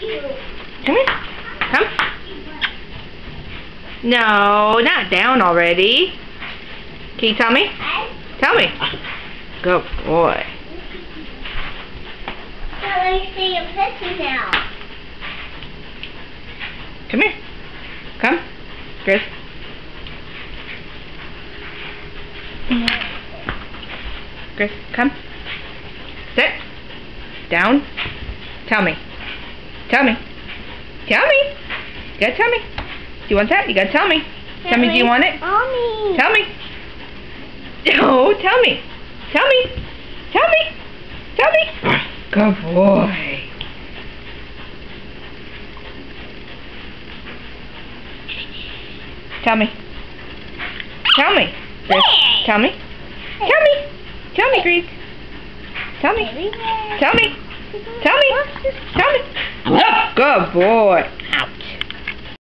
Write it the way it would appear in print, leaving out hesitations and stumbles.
Come here. Come. No, not down already. Can you tell me? Tell me. Good boy. So let me see your picture now. Come here. Come. Chris. Chris, come. Sit. Down. Tell me. Tell me. Tell me. You gotta tell me. Do you want that? You gotta tell me. Tell me, do you want it? Mommy. Tell me. No, tell me. Tell me. Tell me. Tell me. Good boy. Tell me. Tell me. Chris. Tell me. Tell me. Tell me, Grease. Tell me. Tell me. Tell me. Tell me. Good boy.